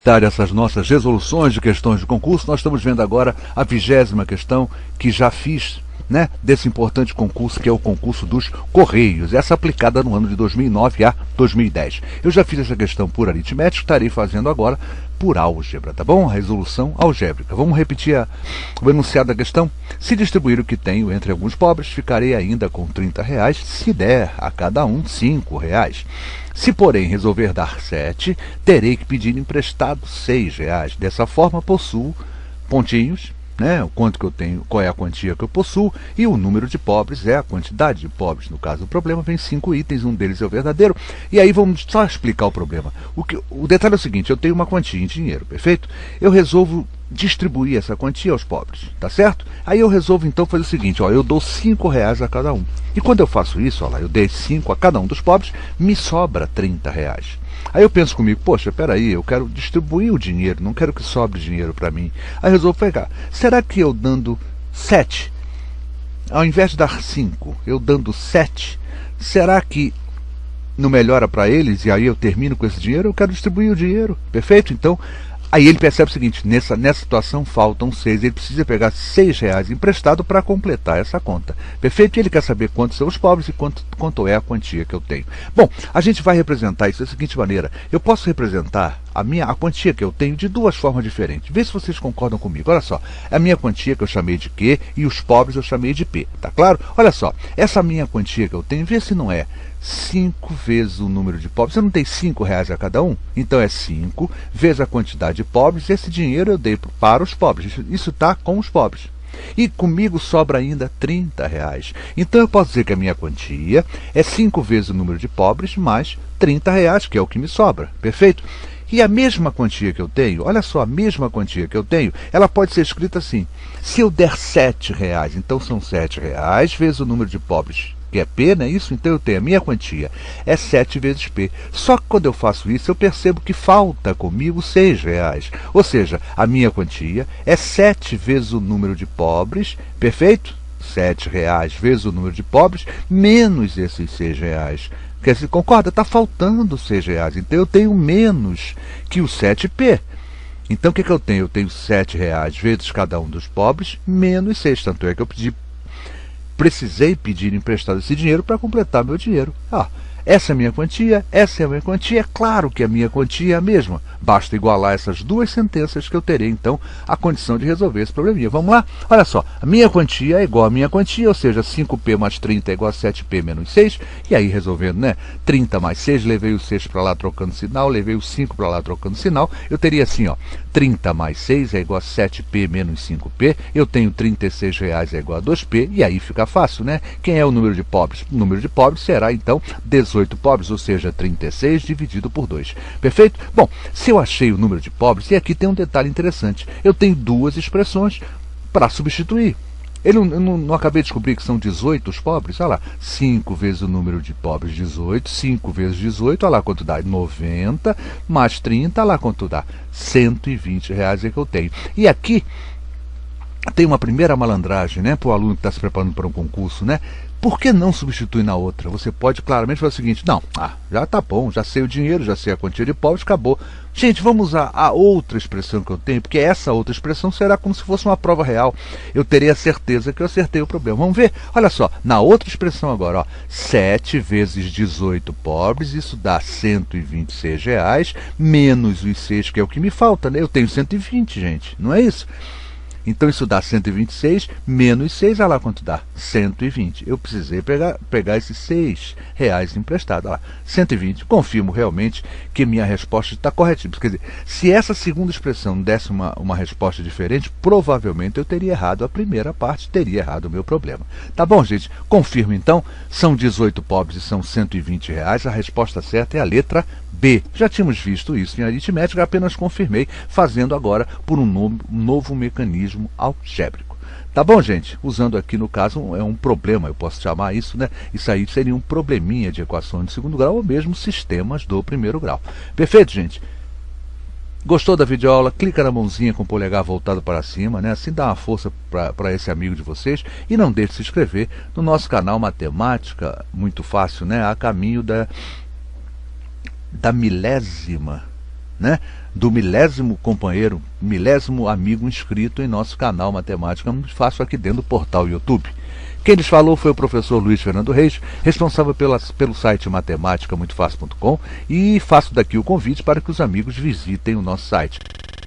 essas nossas resoluções de questões de concurso. Nós estamos vendo agora a 20ª questão que já fiz, né, desse importante concurso, que é o concurso dos Correios, essa aplicada no ano de 2009 a 2010. Eu já fiz essa questão por aritmética, estarei fazendo agora por álgebra, tá bom? Resolução algébrica. Vamos repetir o enunciado da questão? Se distribuir o que tenho entre alguns pobres, ficarei ainda com R$30, se der a cada um R$5. Se, porém, resolver dar 7, terei que pedir emprestado R$6. Dessa forma, possuo pontinhos, né, o quanto que eu tenho, qual é a quantia que eu possuo, e o número de pobres é a quantidade de pobres. No caso do problema, vem 5 itens, um deles é o verdadeiro. E aí vamos só explicar o problema. O detalhe é o seguinte: eu tenho uma quantia em dinheiro, perfeito? Eu resolvo distribuir essa quantia aos pobres, tá certo? Aí eu resolvo então fazer o seguinte, ó, eu dou R$5 a cada um. E quando eu faço isso, ó lá, eu dei 5 a cada um dos pobres, me sobra R$30. Aí eu penso comigo, poxa, peraí, eu quero distribuir o dinheiro, não quero que sobre dinheiro para mim. Aí eu resolvo pegar, será que eu dando 7, ao invés de dar 5, eu dando 7, será que não melhora para eles e aí eu termino com esse dinheiro? Eu quero distribuir o dinheiro, perfeito? Então, aí ele percebe o seguinte, nessa situação faltam 6, ele precisa pegar R$6 emprestado para completar essa conta. Perfeito? E ele quer saber quantos são os pobres e quanto é a quantia que eu tenho. Bom, a gente vai representar isso da seguinte maneira. Eu posso representar a quantia que eu tenho de duas formas diferentes. Vê se vocês concordam comigo. Olha só, a minha quantia que eu chamei de Q e os pobres eu chamei de P. Tá claro? Olha só, essa minha quantia que eu tenho, vê se não é 5 vezes o número de pobres. Eu não dei R$5 a cada um? Então é 5 vezes a quantidade de pobres. Esse dinheiro eu dei para os pobres. Isso está com os pobres. E comigo sobra ainda R$30. Então eu posso dizer que a minha quantia é 5 vezes o número de pobres mais R$30, que é o que me sobra. Perfeito? E a mesma quantia que eu tenho, olha só, a mesma quantia que eu tenho, ela pode ser escrita assim. Se eu der R$7, então são R$7 vezes o número de pobres, que é P, não é isso? Então eu tenho a minha quantia, é 7 vezes P. Só que quando eu faço isso, eu percebo que falta comigo R$6. Ou seja, a minha quantia é 7 vezes o número de pobres, perfeito? R$7 vezes o número de pobres, menos esses R$6. Quer dizer, concorda? Está faltando R$6. Então eu tenho menos que o 7P. Então o que eu tenho? Eu tenho R$7 vezes cada um dos pobres, menos 6. Tanto é que eu precisei pedir emprestado esse dinheiro para completar meu dinheiro. Essa é a minha quantia, essa é a minha quantia. É claro que a minha quantia é a mesma. Basta igualar essas duas sentenças que eu terei, então, a condição de resolver esse probleminha. Vamos lá? Olha só, a minha quantia é igual à minha quantia, ou seja, 5P mais 30 é igual a 7P menos 6. E aí, resolvendo, né? 30 mais 6, levei o 6 para lá trocando sinal, levei o 5 para lá trocando sinal. Eu teria assim, ó, 30 mais 6 é igual a 7P menos 5P. Eu tenho R$36 é igual a 2P. E aí fica fácil, né? Quem é o número de pobres? O número de pobres será, então, 18 pobres, ou seja, 36 dividido por 2. Perfeito? Bom, se eu achei o número de pobres, e aqui tem um detalhe interessante, eu tenho duas expressões para substituir. Eu não acabei de descobrir que são 18 os pobres? Olha lá, 5 vezes o número de pobres, 18, 5 vezes 18, olha lá quanto dá, 90, mais 30, olha lá quanto dá, R$120 é que eu tenho. E aqui tem uma primeira malandragem, né, para o aluno que está se preparando para um concurso, né? Por que não substituir na outra? Você pode claramente fazer o seguinte, não, já está bom, já sei o dinheiro, já sei a quantia de pobres, acabou. Gente, vamos usar a outra expressão que eu tenho, porque essa outra expressão será como se fosse uma prova real. Eu terei a certeza que eu acertei o problema. Vamos ver? Olha só, na outra expressão agora, ó, 7 vezes 18 pobres, isso dá R$126, menos os 6, que é o que me falta, né? Eu tenho 120, gente, não é isso? Então isso dá 126, menos 6, olha lá quanto dá, 120. Eu precisei pegar esses R$6 emprestado, olha lá, 120. Confirmo realmente que minha resposta está corretíssima. Quer dizer, se essa segunda expressão desse uma resposta diferente, provavelmente eu teria errado a primeira parte, teria errado o meu problema. Tá bom, gente? Confirmo então, são 18 pobres e são R$120. A resposta certa é a letra B. Já tínhamos visto isso em aritmética, apenas confirmei, fazendo agora por um novo mecanismo algébrico. Tá bom, gente? Usando aqui, no caso, é um problema, eu posso chamar isso, né? Isso aí seria um probleminha de equações de segundo grau ou mesmo sistemas do primeiro grau. Perfeito, gente? Gostou da videoaula? Clica na mãozinha com o polegar voltado para cima, né? Assim dá uma força para esse amigo de vocês. E não deixe de se inscrever no nosso canal Matemática, muito fácil, né? A caminho da milésima, né, do milésimo companheiro, milésimo amigo inscrito em nosso canal Matemática Muito Fácil aqui dentro do portal YouTube. Quem lhes falou foi o professor Luiz Fernando Reis, responsável pelo site matemáticamuitofácil.com, e faço daqui o convite para que os amigos visitem o nosso site.